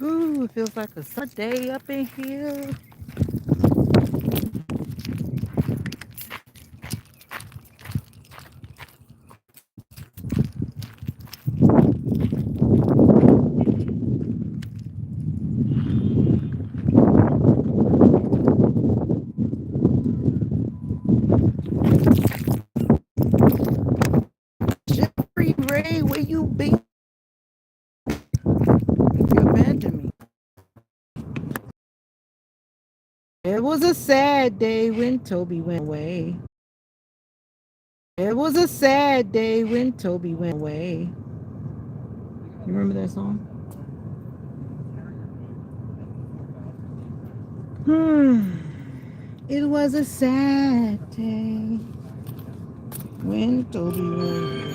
Ooh, it feels like a summer day up in here. Jeffrey Ray, where you been? You abandoned me. It was a sad day when Toby went away. It was a sad day when Toby went away. You remember that song? It was a sad day when Toby went away.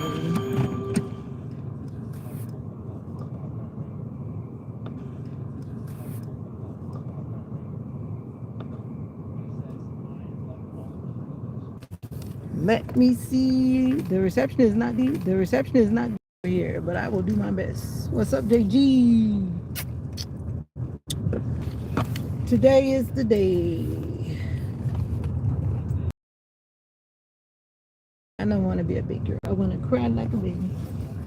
Let me see. The reception is not here, but I will do my best. What's up, JG? Today is the day. I don't want to be a big girl. I want to cry like a baby.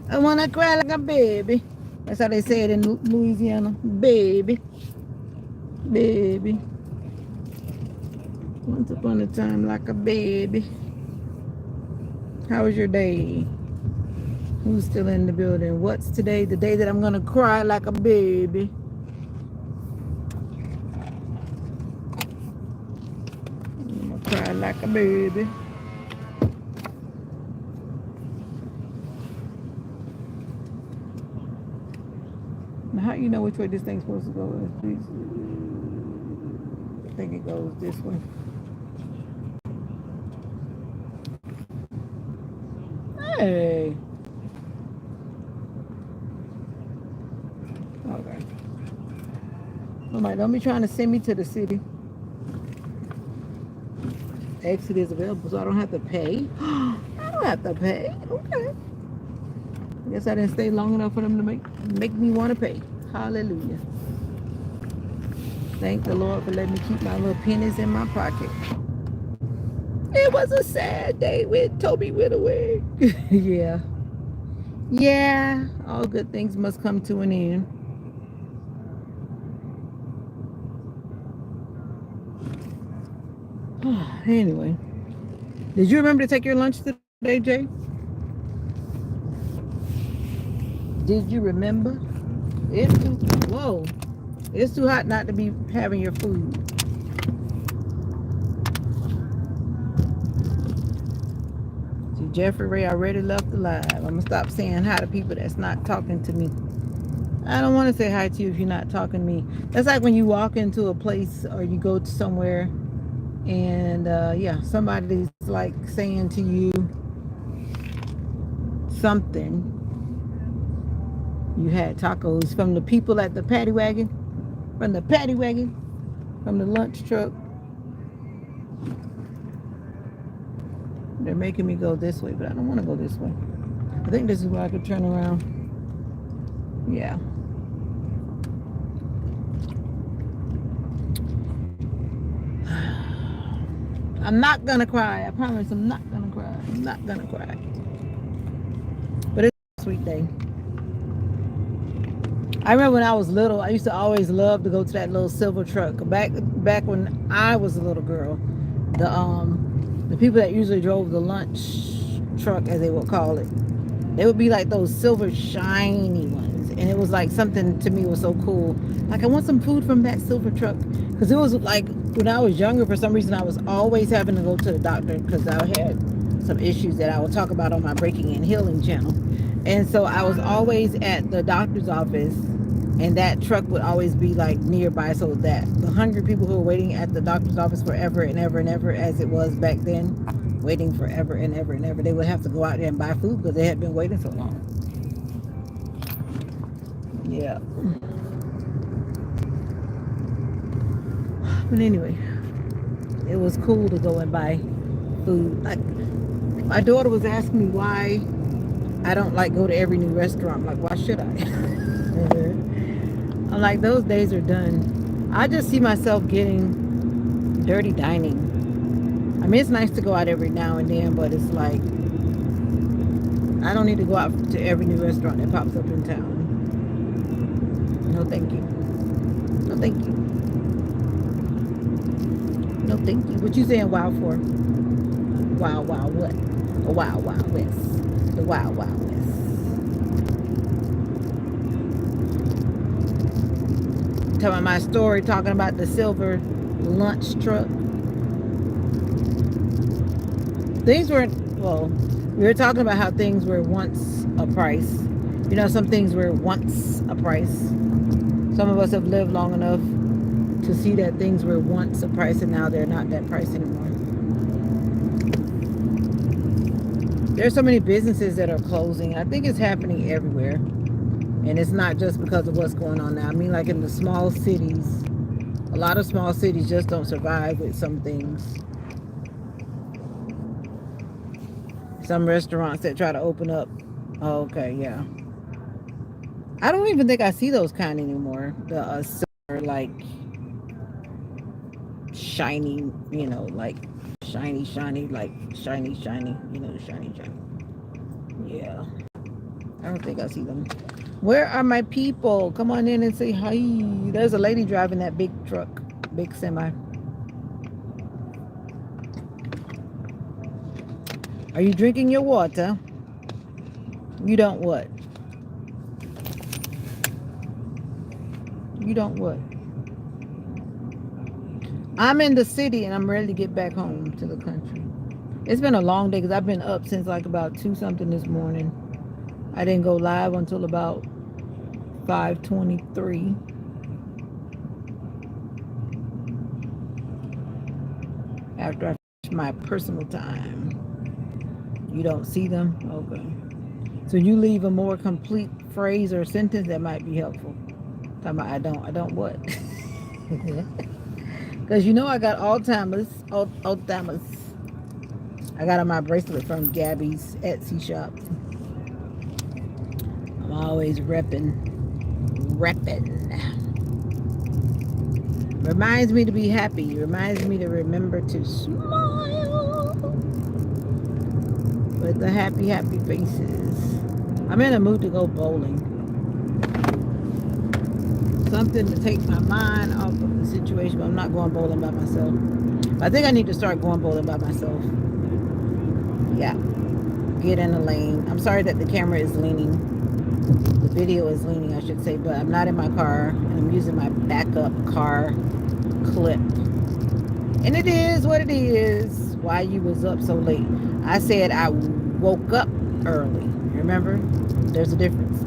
I want to cry like a baby. That's how they say it in Louisiana. Baby. Baby. Once upon a time like a baby. How was your day? Who's still in the building? What's today? The day that I'm going to cry like a baby. I'm going to cry like a baby. Now, how you know which way this thing's supposed to go? I think it goes this way. Hey. Okay. Somebody don't be trying to send me to the city. Exit is available, so I don't have to pay. I don't have to pay. Okay. I guess I didn't stay long enough for them to make me want to pay. Hallelujah. Thank the Lord for letting me keep my little pennies in my pocket. It was a sad day when Toby went away. Yeah. Yeah. All good things must come to an end. Anyway. Did you remember to take your lunch today, Jay? Did you remember? It's too hot not to be having your food. See, Jeffrey Ray already left the live. I'm gonna stop saying hi to people that's not talking to me. I don't want to say hi to you if you're not talking to me. That's like when you walk into a place or you go to somewhere and somebody's like saying to you something. You had tacos from the people at the paddy wagon, from the lunch truck. They're making me go this way, but I don't want to go this way. I think this is where I could turn around. Yeah. I'm not gonna cry. I promise I'm not gonna cry. I'm not gonna cry. But it's a sweet day. I remember when I was little, I used to always love to go to that little silver truck. Back when I was a little girl, the people that usually drove the lunch truck, as they would call it, they would be like those silver shiny ones, and it was like something to me was so cool. Like I want some food from that silver truck, because it was like when I was younger, for some reason I was always having to go to the doctor because I had some issues that I will talk about on my Breaking and Healing channel, and so I was always at the doctor's office. And that truck would always be like nearby, so that the hungry people who were waiting at the doctor's office forever and ever and ever, as it was back then, waiting forever and ever and ever, they would have to go out there and buy food because they had been waiting so long. Yeah. But anyway, it was cool to go and buy food. Like my daughter was asking me why I don't like go to every new restaurant. I'm like, why should I? I'm like, those days are done. I just see myself getting dirty dining. I mean, it's nice to go out every now and then, but it's like, I don't need to go out to every new restaurant that pops up in town. No, thank you. No, thank you. No, thank you. What you saying wow for? Wow, wow, what? A wow, wow, west. The wow, wow, west. Telling my story, talking about the silver lunch truck. Things weren't, well, we were talking about how things were once a price. You know, some things were once a price. Some of us have lived long enough to see that things were once a price and now they're not that price anymore. There's so many businesses that are closing. I think it's happening everywhere. And it's not just because of what's going on now. I mean, like in the small cities, a lot of small cities just don't survive with some things. Some restaurants that try to open up. Oh, okay, yeah. I don't even think I see those kind anymore. The silver, like shiny, like shiny, like shiny, shiny. Yeah, I don't think I see them. Where are my people? Come on in and say hi. There's a lady driving that big truck, big semi. Are you drinking your water? You don't what? You don't what? I'm in the city and I'm ready to get back home to the country. It's been a long day because I've been up since like about 2 something this morning. I didn't go live until about 5:23. After I finish my personal time. You don't see them? Okay. So you leave a more complete phrase or sentence that might be helpful. Talking about I don't what? Because you know I got Alzheimer's. Alzheimer's. I got on my bracelet from Gabby's Etsy shop. I'm always repping. Reminds me to be happy. Reminds me to remember to smile with the happy faces. I'm in a mood to go bowling. Something to take my mind off of the situation, but I'm not going bowling by myself. I think I need to start going bowling by myself. Yeah. Get in the lane. I'm sorry that the camera is leaning. The video is leaning, I should say, but I'm not in my car, and I'm using my backup car clip. And it is what it is. Why you was up so late? I said I woke up early. Remember? There's a difference.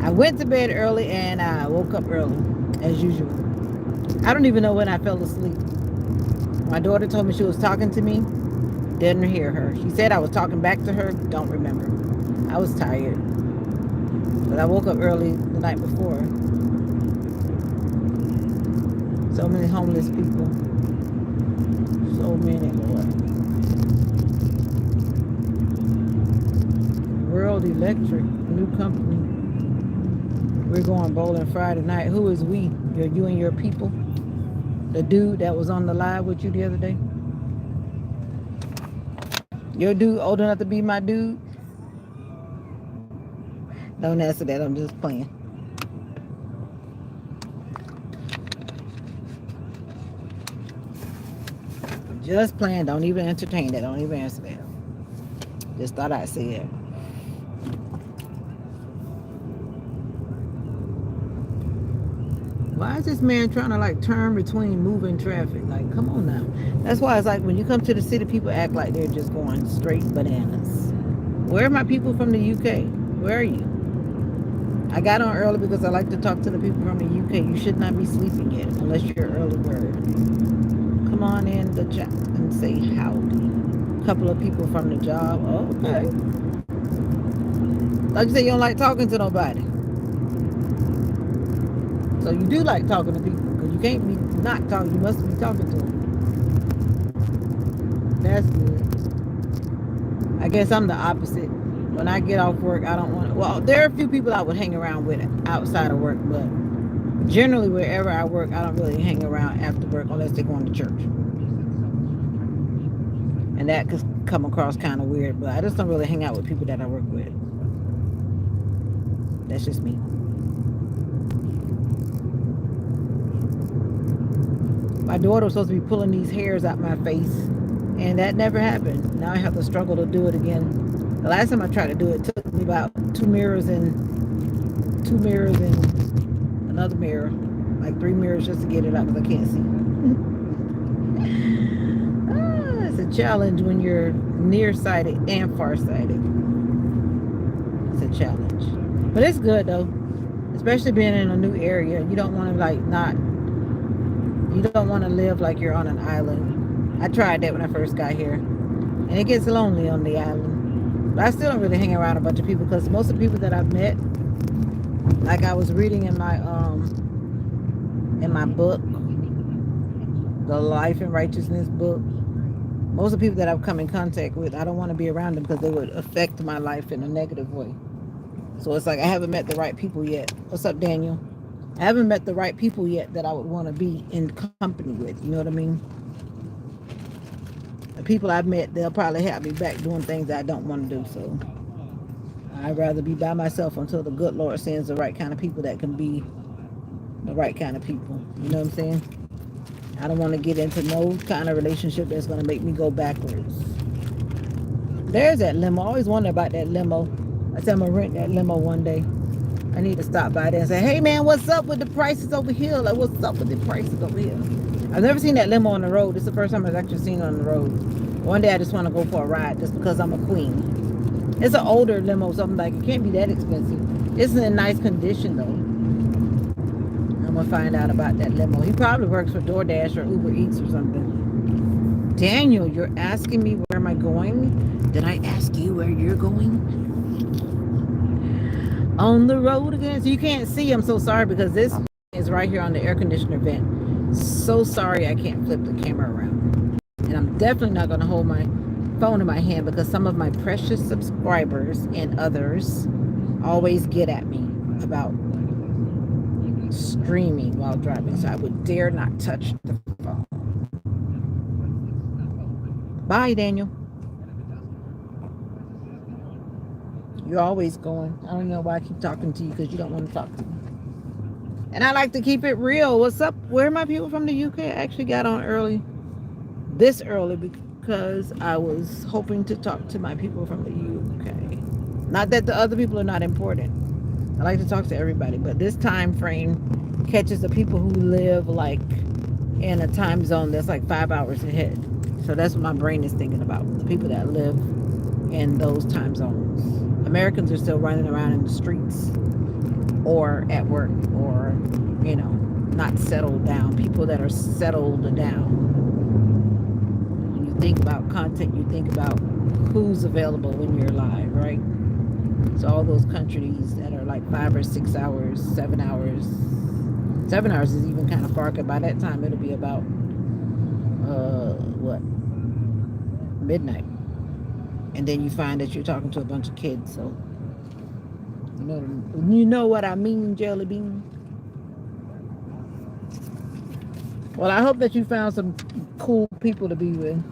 I went to bed early and I woke up early, as usual. I don't even know when I fell asleep. My daughter told me she was talking to me. Didn't hear her. She said I was talking back to her. Don't remember. I was tired. But I woke up early the night before. So many homeless people. So many, Lord. World Electric, new company. We're going bowling Friday night. Who is we? You and your people? The dude that was on the live with you the other day? Your dude old enough to be my dude? Don't answer that. I'm just playing. Just playing. Don't even entertain that. Don't even answer that. Just thought I'd say it. Why is this man trying to like turn between moving traffic? Like, come on now. That's why it's like when you come to the city, people act like they're just going straight bananas. Where are my people from the UK? Where are you? I got on early because I like to talk to the people from the UK. You should not be sleeping yet unless you're an early bird. Come on in the chat and say howdy. A couple of people from the job. Okay. Like you say, you don't like talking to nobody. So you do like talking to people because you can't be not talking. You must be talking to them. That's good. I guess I'm the opposite. When I get off work, I don't want to. Well, there are a few people I would hang around with outside of work, but generally, wherever I work, I don't really hang around after work unless they're going to church. And that could come across kind of weird, but I just don't really hang out with people that I work with. That's just me. My daughter was supposed to be pulling these hairs out my face, and that never happened. Now I have to struggle to do it again. The last time I tried to do it, took me about two mirrors and another mirror, like 3 mirrors just to get it out because I can't see. It's a challenge when you're nearsighted and farsighted. It's a challenge, but it's good though, especially being in a new area. You don't want to you don't want to live like you're on an island. I tried that when I first got here, and it gets lonely on the island. But I still don't really hang around a bunch of people because most of the people that I've met, like I was reading in my book, the Life and Righteousness book, most of the people that I've come in contact with, I don't want to be around them because they would affect my life in a negative way. So it's like I haven't met the right people yet. What's up, Daniel? I haven't met the right people yet that I would want to be in company with. You know what I mean? The people I've met, they'll probably have me back doing things I don't want to do. So I'd rather be by myself until the good Lord sends the right kind of people that can be the right kind of people. You know what I'm saying? I don't want to get into no kind of relationship that's going to make me go backwards. There's that limo. I always wonder about that limo. I said I'm going to rent that limo one day. I need to stop by there and say, hey man, what's up with the prices over here? Like, what's up with the prices over here? I've never seen that limo on the road. This is the first time I've actually seen it on the road. One day I just want to go for a ride just because I'm a queen. It's an older limo, so I'm like, it can't be that expensive. It's in nice condition though. I'm gonna find out about that limo. He probably works for DoorDash or Uber Eats or something. Daniel, you're asking me where am I going? Did I ask you where you're going? On the road again. So you can't see. I'm so sorry because this is right here on the air conditioner vent. So sorry I can't flip the camera around. And I'm definitely not gonna hold my phone in my hand because some of my precious subscribers and others always get at me about streaming while driving, so I would dare not touch the phone. Bye, Daniel. You're always going. I don't know why I keep talking to you because you don't want to talk to me. And I like to keep it real. What's up? Where are my people from the UK? I actually got on this early because I was hoping to talk to my people from the UK. Not that the other people are not important. I like to talk to everybody, but this time frame catches the people who live like in a time zone that's like 5 hours ahead. So that's what my brain is thinking about, the people that live in those time zones. Americans are still running around in the streets or at work or, not settled down. People that are settled down. When you think about content, you think about who's available when you're live, right? So all those countries that are like 5 or 6 hours, 7 hours. 7 hours is even kind of far, because by that time it'll be about midnight. And then you find that you're talking to a bunch of kids. So you know what I mean, Jelly Bean. Well, I hope that you found some cool people to be with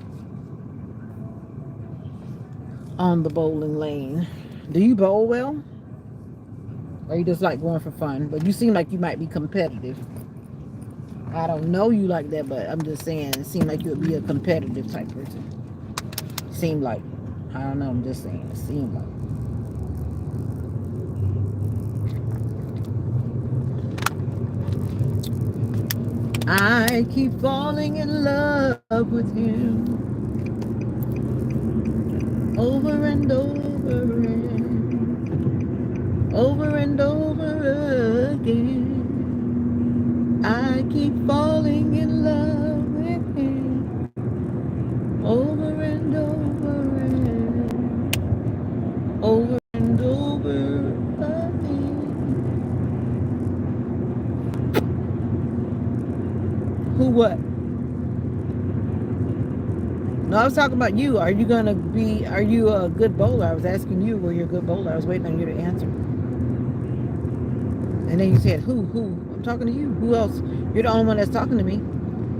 on the bowling lane. Do you bowl well? Or you just like going for fun? But you seem like you might be competitive. I don't know you like that, but I'm just saying, it seemed like you would be a competitive type person. Seemed like. I don't know, I'm just saying, it seemed like. I keep falling in love with you over and over and over and over again. I keep falling in love with you over and over and over and over again. Who what? No, I was talking about you. Are you a good bowler? I was asking you, were you a good bowler? I was waiting on you to answer. And then you said, who? I'm talking to you. Who else? You're the only one that's talking to me.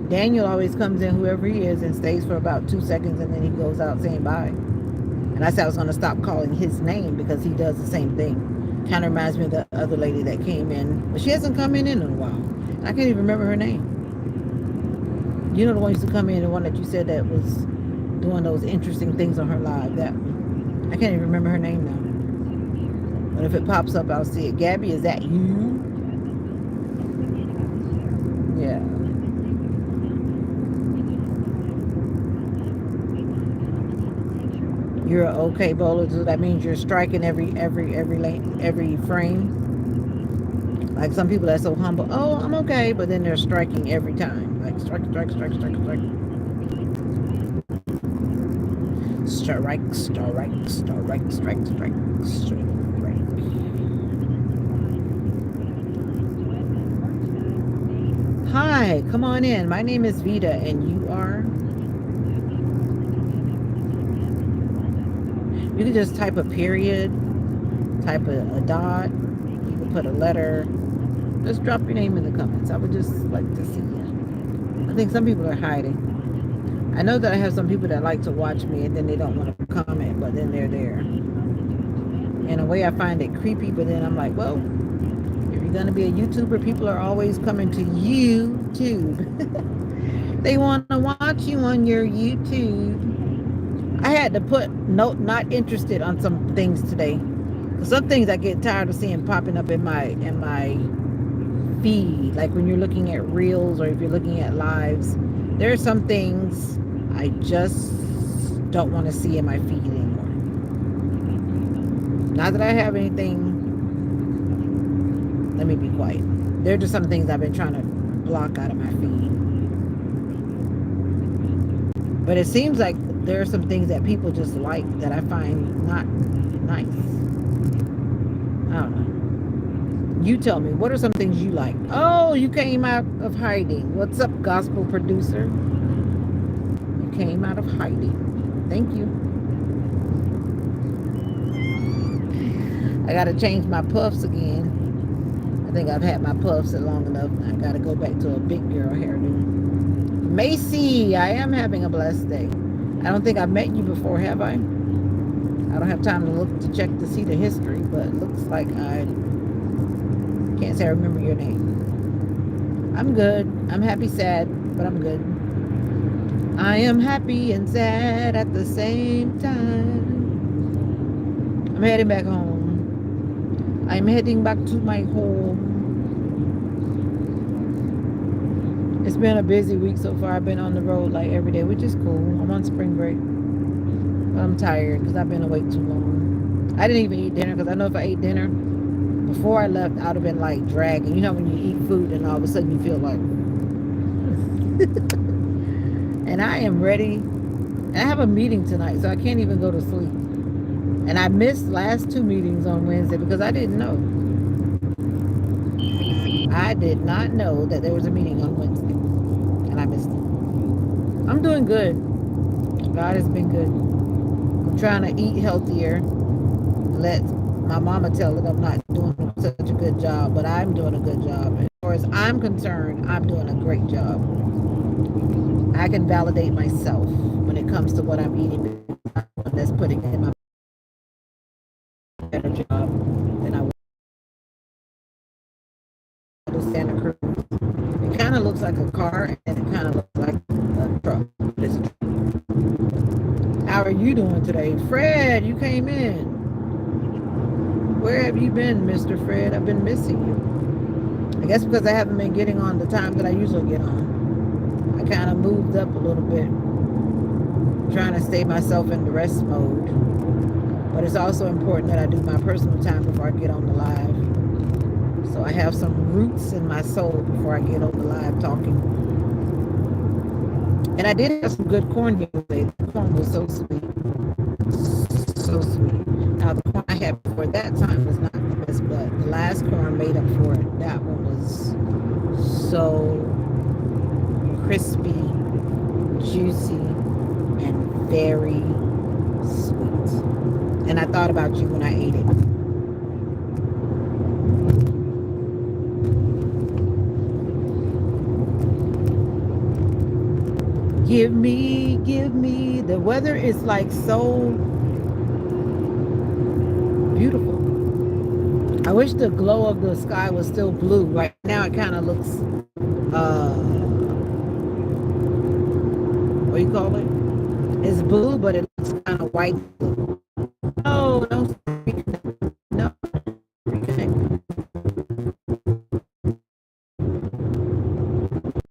Daniel always comes in, whoever he is, and stays for about 2 seconds, and then he goes out saying bye. And I said I was going to stop calling his name because he does the same thing. Kind of reminds me of the other lady that came in, but she hasn't come in a while. I can't even remember her name. You know the one used to come in, the one that you said that was doing those interesting things on her live. That I can't even remember her name now. But if it pops up, I'll see it. Gabby, is that you? Yeah. You're an okay bowler, so that means you're striking every frame. Like some people that's so humble. Oh, I'm okay, but then they're striking every time. Like strike, strike, strike, strike, strike. Strike, strike, strike, strike, strike, strike. Hi, come on in. My name is Vita, and you are? You can just type a period, type a dot. You can put a letter. Just drop your name in the comments. I would just like to see you. I think some people are hiding. I know that I have some people that like to watch me and then they don't want to comment, but then they're there. In a way, I find it creepy, but then I'm like, well, if you're going to be a YouTuber, people are always coming to YouTube. They want to watch you on your YouTube. I had to put note not interested on some things today. Some things I get tired of seeing popping up in my feed, like when you're looking at reels or if you're looking at lives. There are some things I just don't want to see in my feed anymore. Not that I have anything. Let me be quiet. There are just some things I've been trying to block out of my feed. But it seems like there are some things that people just like that I find not nice. I don't know. You tell me, what are some things you like? Oh, you came out of hiding. What's up, gospel producer? You came out of hiding. Thank you. I got to change my puffs again. I think I've had my puffs long enough. I got to go back to a big girl hairdo. Macy, I am having a blessed day. I don't think I've met you before, have I? I don't have time to look to check to see the history, but it looks like I can't say I remember your name. I'm good. I'm happy, sad, but I'm good. I am happy and sad at the same time. I'm heading back home. I'm heading back to my home. It's been a busy week so far. I've been on the road like every day, which is cool. I'm on spring break. But I'm tired because I've been awake too long. I didn't even eat dinner because I know if I ate dinner before I left, I would have been like dragging. You know when you eat food and all of a sudden you feel like... And I am ready. And I have a meeting tonight, so I can't even go to sleep. And I missed last 2 meetings on Wednesday because I didn't know. I did not know that there was a meeting on Wednesday. And I missed it. I'm doing good. God has been good. I'm trying to eat healthier. Let my mama tell that I'm not doing such a good job, but I'm doing a good job. As far as I'm concerned, I'm doing a great job. I can validate myself when it comes to what I'm eating. That's putting in my better job than I would Santa Cruz. It kind of looks like a car and it kind of looks like a truck. It's a truck. How are you doing today? Fred, you came in. Where have you been, Mr. Fred? I've been missing you. I guess because I haven't been getting on the time that I usually get on. I kind of moved up a little bit, trying to stay myself in the rest mode. But it's also important that I do my personal time before I get on the live. So I have some roots in my soul before I get on the live talking. And I did have some good corn here today. The corn was so sweet. So sweet. Now the corn I had before that time was not the best, but the last corn made up for it. That one was so crispy, juicy, and very sweet. And I thought about you when I ate it. Give me. The weather is like so beautiful. I wish the glow of the sky was still blue. Right now it kind of looks, what do you call it? It's blue, but it looks kind of white. Oh, don't reconnect. No, reconnect.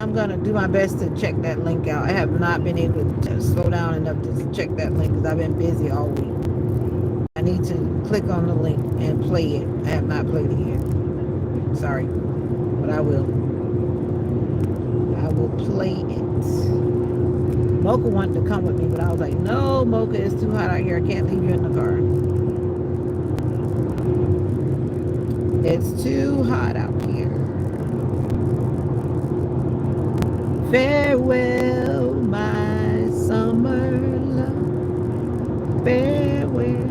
I'm going to do my best to check that link out. I have not been able to slow down enough to check that link because I've been busy all week. I need to click on the link and play it. I have not played it yet. Sorry, but I will. I will play it. Mocha wanted to come with me, but I was like, no, Mocha, it's too hot out here. I can't leave you in the car. It's too hot out here. Farewell, my summer love. Farewell.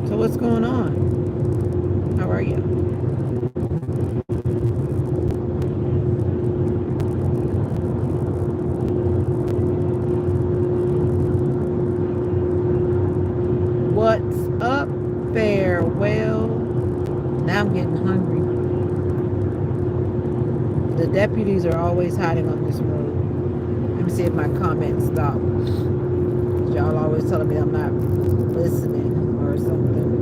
So what's going on? How are you? What's up? Farewell. Now I'm getting hungry. The deputies are always hiding on this road. Let me see if my comments stop. Y'all always telling me I'm not listening or something.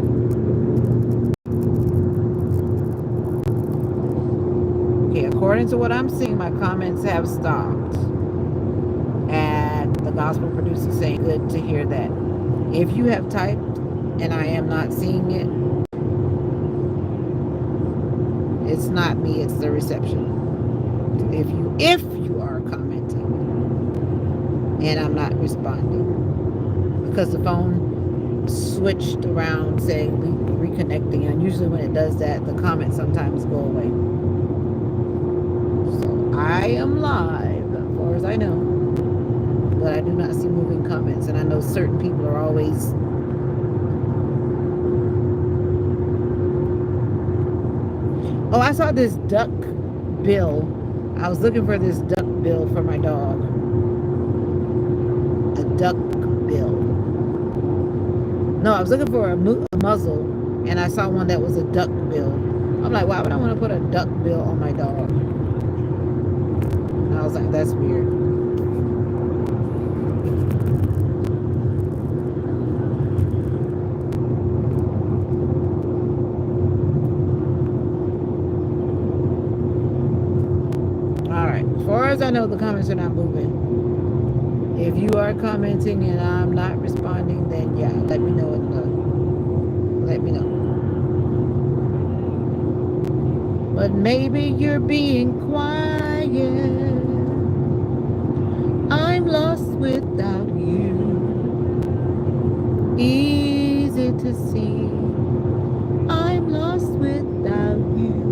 Okay, according to what I'm seeing, my comments have stopped. And the gospel producer saying, good to hear that. If you have typed and I am not seeing it, it's not me, it's the reception. If you are commenting and I'm not responding, because the phone switched around saying reconnecting, and usually when it does that, the comments sometimes go away. So I am live as far as I know, but I do not see moving comments, and I know certain people are always I saw this duck bill. I was looking for this duck bill for my dog. A duck bill. No, I was looking for a muzzle, and I saw one that was a duck bill. I'm like, why would I want to put a duck bill on my dog? And I was like, that's weird. As far as I know, the comments are not moving. If you are commenting and I'm not responding, then yeah, let me know. Let me know. But maybe you're being quiet. I'm lost without you. Easy to see. I'm lost without you.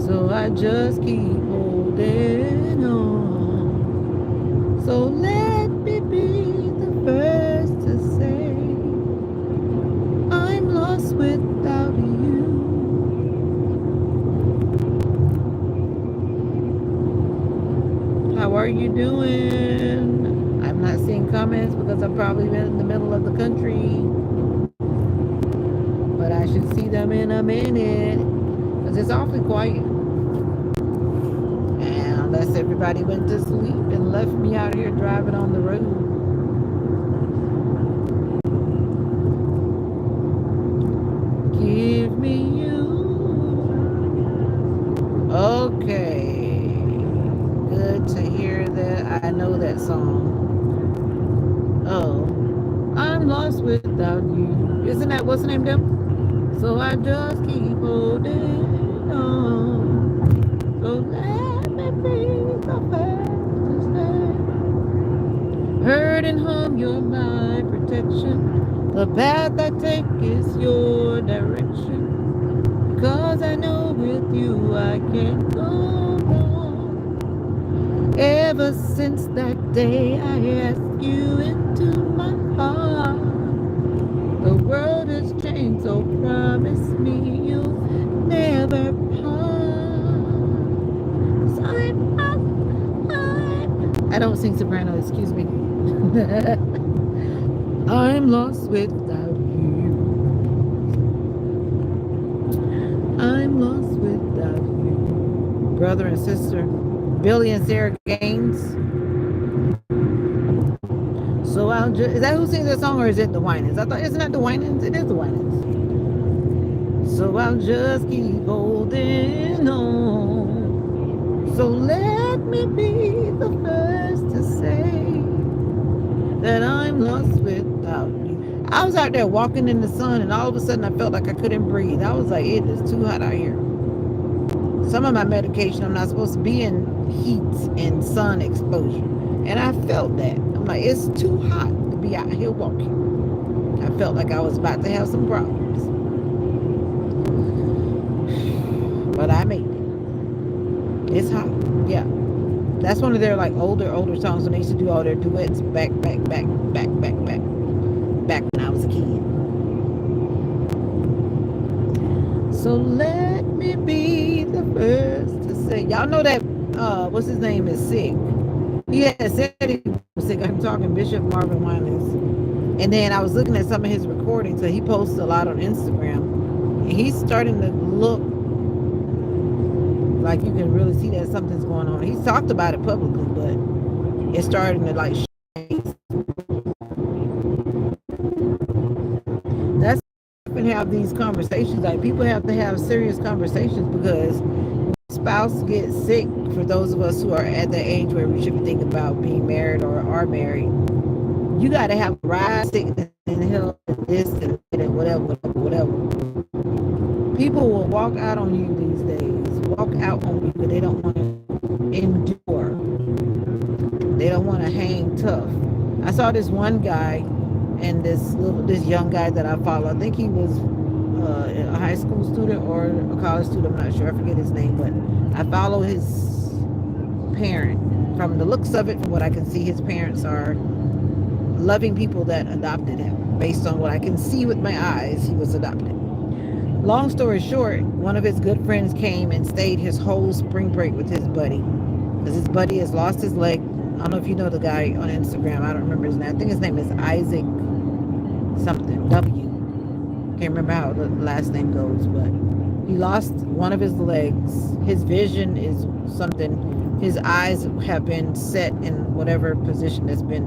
So I just keep holding on. So let me be the first to say I'm lost without you. How are you doing? I'm not seeing comments because I'm probably in the middle of the country. But I should see them in a minute because it's awfully quiet. Unless everybody went to sleep and left me out here driving on the road. Give me you. Okay. Good to hear that. I know that song. Oh. I'm lost without you. Isn't that what's the name of them? So I just keep holding on. So let me be the first to stay. Hurt and harm, you're my protection. The path I take is your direction. Because I know with you I can't go wrong. Ever since that day I asked you into my heart, the world has changed, so promise me you'll never part. 'Cause I don't sing soprano, excuse me. I'm lost without you. I'm lost without you. Brother and sister, Billy and Sarah Gaines. So I'll just, is that who sings that song or is it the Winans? I thought, isn't that the Winans? It is the Winans. So I'll just keep holding on. So let me be the first to say that I'm lost without you. I was out there walking in the sun and all of a sudden I felt like I couldn't breathe. I was like, it is too hot out here. Some of my medication, I'm not supposed to be in heat and sun exposure. And I felt that. I'm like, it's too hot to be out here walking. I felt like I was about to have some problems. But I made it. It's hot. Yeah. That's one of their like older songs when they used to do all their duets back when I was a kid. So let me be the first to say, y'all know that what's his name is sick. He had said he was sick. I'm talking Bishop Marvin Winans. And then I was looking at some of his recordings. So he posts a lot on Instagram. And he's starting to look like you can really see that something's going on. He's talked about it publicly, but it's starting to like shake. That's and have these conversations. Like people have to have serious conversations because spouse gets sick, for those of us who are at the age where we should be thinking about being married or are married, you got to have ride sickness and health and this and whatever. People will walk out on you these days, walk out on you, but they don't want to endure. They don't want to hang tough. I saw this one guy and this young guy that I follow. I think he was a high school student or a college student. I'm not sure. I forget his name, but I follow his parent. From the looks of it, from what I can see, his parents are loving people that adopted him. Based on what I can see with my eyes, he was adopted. Long story short, one of his good friends came and stayed his whole spring break with his buddy. Because his buddy has lost his leg. I don't know if you know the guy on Instagram. I don't remember his name. I think his name is Isaac something, W. Can't remember how the last name goes, but he lost one of his legs. His vision is something. His eyes have been set in whatever position that's been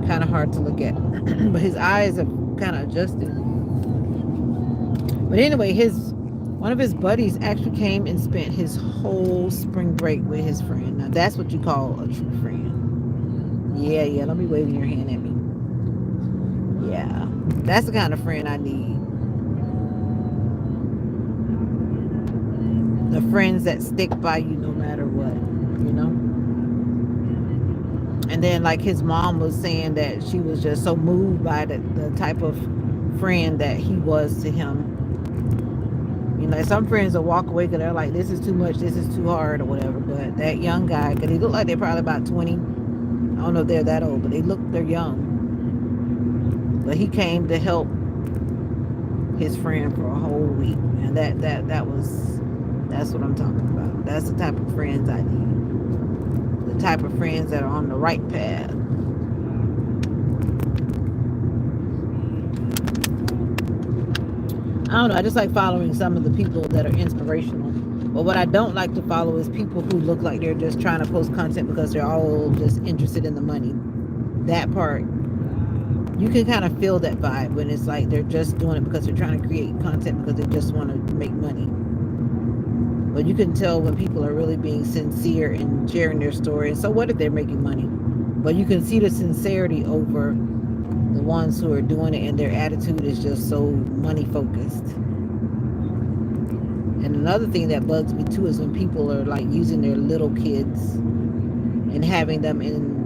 kind of hard to look at. But his eyes have kind of adjusted. But anyway, one of his buddies actually came and spent his whole spring break with his friend. Now that's what you call a true friend. Yeah, don't be waving your hand at me. Yeah, that's the kind of friend I need. The friends that stick by you no matter what, you know? And then like his mom was saying that she was just so moved by the type of friend that he was to him. You know, some friends will walk away because they're like, this is too much, this is too hard or whatever. But that young guy, because he looked like they're probably about 20. I don't know if they're that old, but they're young. But he came to help his friend for a whole week. And that's what I'm talking about. That's the type of friends I need. The type of friends that are on the right path. I don't know. I just like following some of the people that are inspirational. But what I don't like to follow is people who look like they're just trying to post content because they're all just interested in the money. That part. You can kind of feel that vibe when it's like they're just doing it because they're trying to create content because they just want to make money. But you can tell when people are really being sincere and sharing their story. And so what if they're making money? But you can see the sincerity over the ones who are doing it, and their attitude is just so money focused. And another thing that bugs me too is when people are like using their little kids and having them in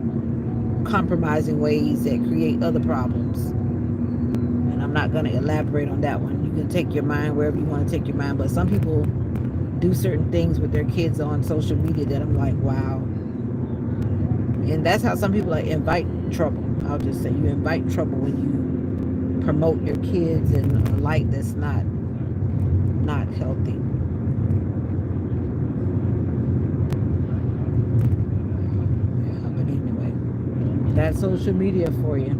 compromising ways that create other problems. And I'm not going to elaborate on that one. You can take your mind wherever you want to take your mind, but some people do certain things with their kids on social media that I'm like, wow. And that's how some people like invite trouble. I'll just say you invite trouble when you promote your kids in a light that's not healthy. Yeah, but anyway, that's social media for you.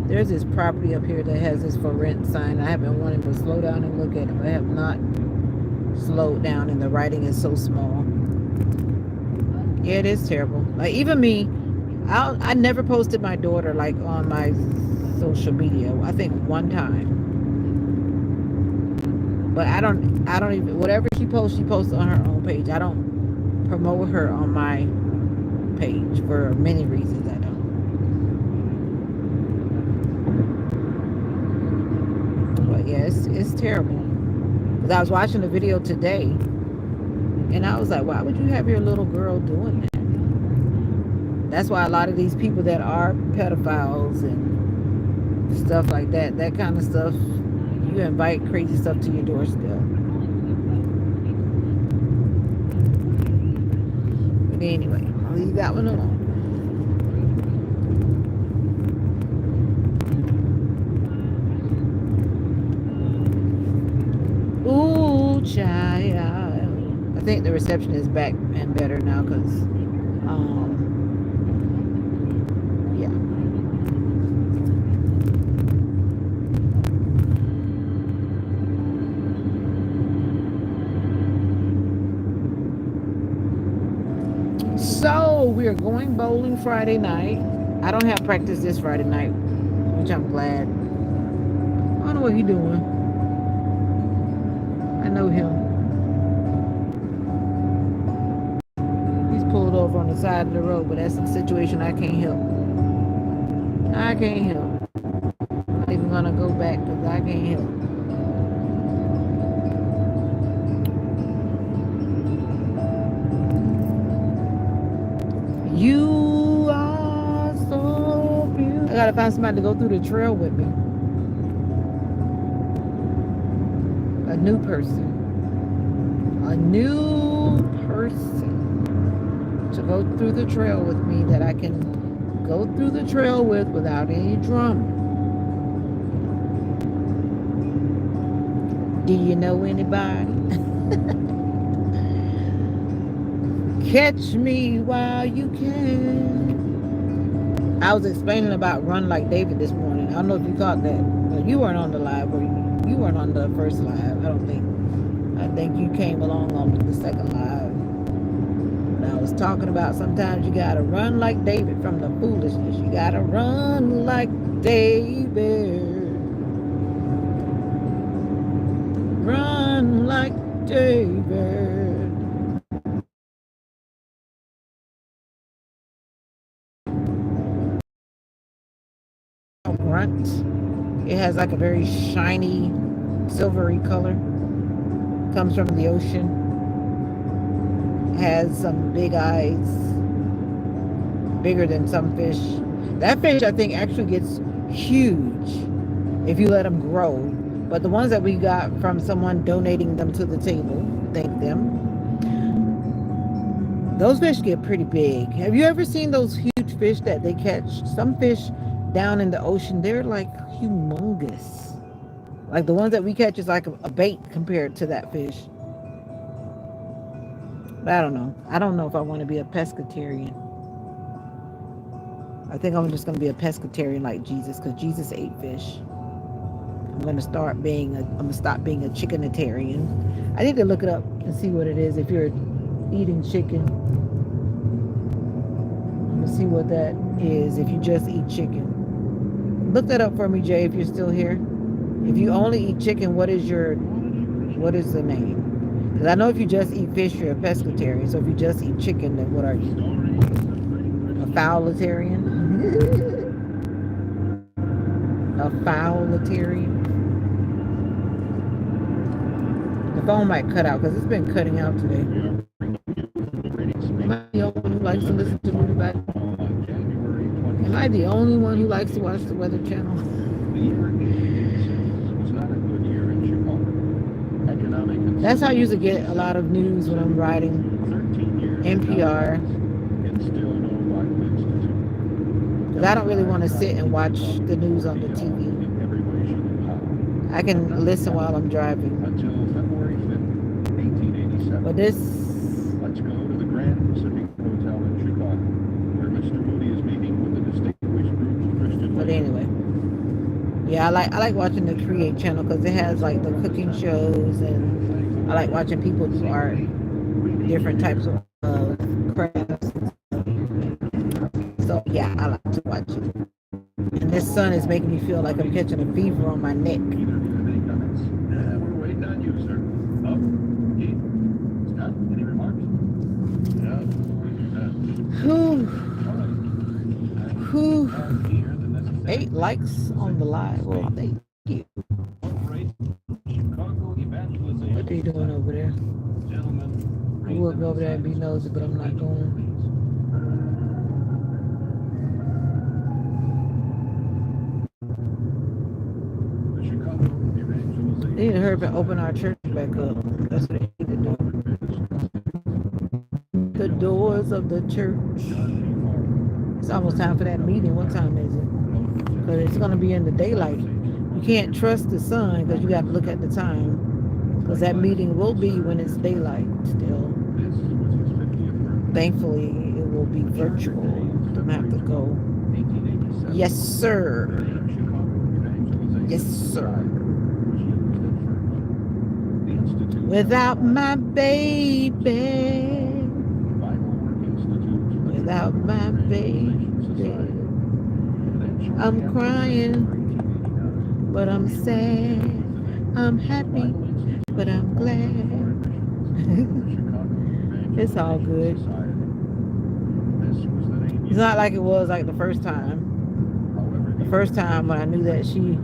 There's this property up here that has this for rent sign. I have been wanting to slow down and look at it, but I have not slowed down, and the writing is so small. Yeah, it is terrible. Like even me, I never posted my daughter like on my social media. I think one time, but I don't even whatever she posts on her own page. I don't promote her on my page for many reasons. I don't. But yeah, it's terrible. Because I was watching a video today, and I was like, why would you have your little girl doing that? That's why a lot of these people that are pedophiles and stuff like that, that kind of stuff, you invite crazy stuff to your doorstep. But anyway, I'll leave that one alone. Ooh, child. I think the reception is back and better now because, yeah. So we are going bowling Friday night. I don't have practice this Friday night, which I'm glad. I don't know what he's doing. I know him. He's pulled over on the side of the road, but that's a situation I can't help. I can't help. I'm not even gonna go back because I can't help. You are so beautiful. I gotta find somebody to go through the trail with me. A new person. A new person to go through the trail with me that I can go through the trail with without any drama. Do you know anybody? Catch me while you can. I was explaining about Run Like David this morning. I don't know if you caught that. Well, you weren't on the live, or you weren't on the first live. I don't think. I think you came along on the second live. When I was talking about sometimes you gotta run like David from the foolishness. You gotta run like David. Run like David. Grunt. It has like a very shiny, silvery color. Comes from the ocean. Has some big eyes, bigger than some fish. That fish, I think, actually gets huge if you let them grow. But the ones that we got from someone donating them to the table, thank them. Those fish get pretty big. Have you ever seen those huge fish that they catch? Some fish down in the ocean, they're like humongous. Like the ones that we catch is like a bait compared to that fish. But I don't know. I don't know if I want to be a pescatarian. I think I'm just going to be a pescatarian like Jesus because Jesus ate fish. I'm going to stop being a chickenitarian. I need to look it up and see what it is if you're eating chicken. I'm going to see what that is if you just eat chicken. Look that up for me, Jay, if you're still here. If you only eat chicken, what is the name? Because I know if you just eat fish, you're a pescatarian. So if you just eat chicken, then what are you? A fowlitarian? A fowlitarian? The phone might cut out because it's been cutting out today. Am I the only one who likes to listen to me back? Am I the only one who likes to watch the Weather Channel? That's how I usually get a lot of news when I'm riding. NPR. Because I don't really want to sit and watch the news on the TV. I can listen while I'm driving. But this. Let's go to the Grand Pacific Hotel in Chicago, where Mr. Moody is meeting with the distinguished group of Christian. But anyway, yeah, I like watching the Create channel because it has like the cooking shows, and I like watching people do art, different types of crafts. So yeah, I like to watch it. And this sun is making me feel like I'm catching a fever on my neck. We're waiting on you, sir. Oh, Keith, Scott, any remarks? Whew. 8 likes on the live. Well, thank you. What are you doing over there? I would go over there and be nosy, but I'm not going. They need to hurry up and open our church back up. That's what they need to do. The doors of the church. It's almost time for that meeting. What time is it? Because it's going to be in the daylight. You can't trust the sun because you got to look at the time. Because that meeting will be when it's daylight still. Thankfully, it will be virtual. Don't have to go. Yes, sir. Yes, sir. Without my baby, without my baby, I'm crying, but I'm sad. I'm happy, but I'm glad. It's all good. It's not like it was like the first time. The first time when I knew that she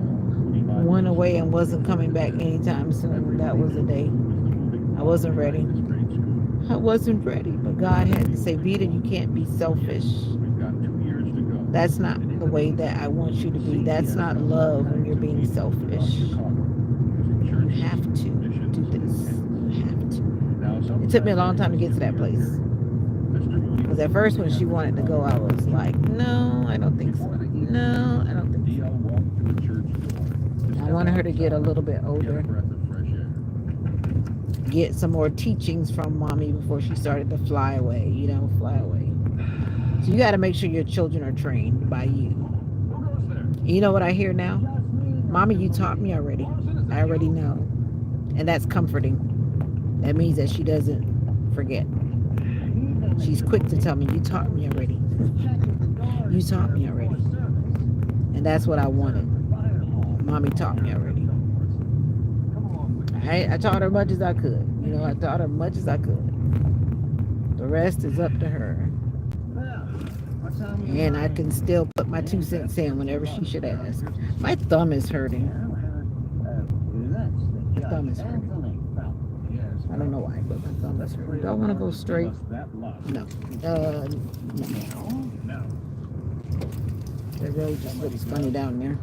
went away and wasn't coming back anytime soon, that was the day. I wasn't ready. I wasn't ready. But God had to say, Veda, you can't be selfish. That's not the way that I want you to be. That's not love when you're being selfish. You have to do this. You have to. It took me a long time to get to that place. Because at first when she wanted to go, I was like, no, I don't think so. No, I don't think so. I wanted her to get a little bit older. Get some more teachings from mommy before she started to fly away, fly away. So you got to make sure your children are trained by you. You know what I hear now? Mommy, you taught me already. I already know. And that's comforting. That means that she doesn't forget. She's quick to tell me, you taught me already. You taught me already. And that's what I wanted. Mommy taught me already. I taught her as much as I could. I taught her as much as I could. The rest is up to her. And I can still put my 2 cents in whenever she should ask. My thumb is hurting. My thumb is hurting. I don't know why, but my thumb is hurting. Do I want to go straight? No. No. The road just looks funny down there.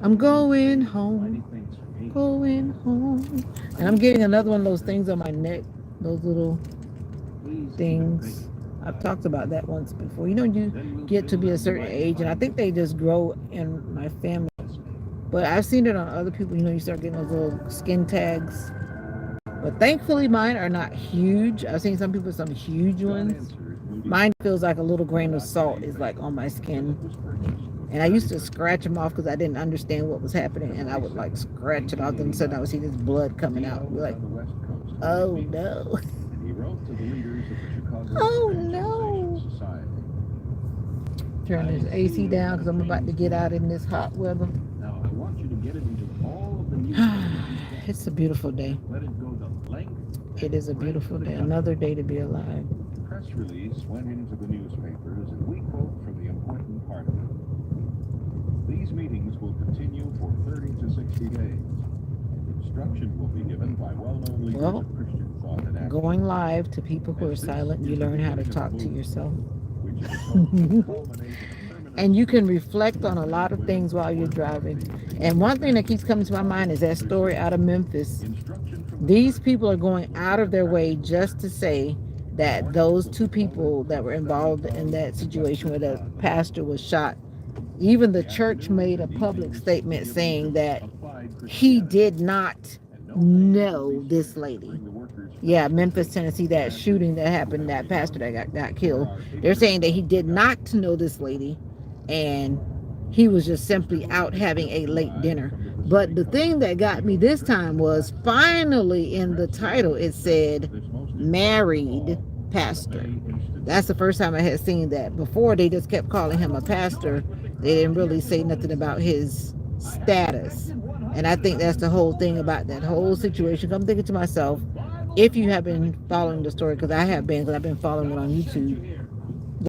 I'm going home. Going home. And I'm getting another one of those things on my neck. Those little things. I've talked about that once before. You get to be a certain age, and I think they just grow in my family. But I've seen it on other people. You start getting those little skin tags. But thankfully, mine are not huge. I've seen some people with some huge ones. Mine feels like a little grain of salt is like on my skin. And I used to scratch them off because I didn't understand what was happening. And I would like scratch it off. Then suddenly I would see this blood coming out. We're like, oh no. Oh no. Turn this AC down because I'm about to get out in this hot weather. It's a beautiful day. It is a beautiful day. Another day to be alive. The press release went into the newspapers, and we quote from the important part of it. These meetings will continue for 30 to 60 days. Instruction will be given by well-known leaders of Christian thought and action. Going live to people who are silent, you learn how to talk to yourself. And you can reflect on a lot of things while you're driving. And one thing that keeps coming to my mind is that story out of Memphis. These people are going out of their way just to say that those two people that were involved in that situation where the pastor was shot, even the church made a public statement saying that he did not know this lady. Yeah, Memphis, Tennessee, that shooting that happened, that pastor that got killed. They're saying that he did not know this lady and he was just simply out having a late dinner. But the thing that got me this time was finally in the title it said married pastor. That's the first time I had seen that. Before they just kept calling him a pastor. They didn't really say nothing about his status. And I think that's the whole thing about that whole situation. I'm thinking to myself, if you have been following the story, because I have been, because I've been following it on YouTube,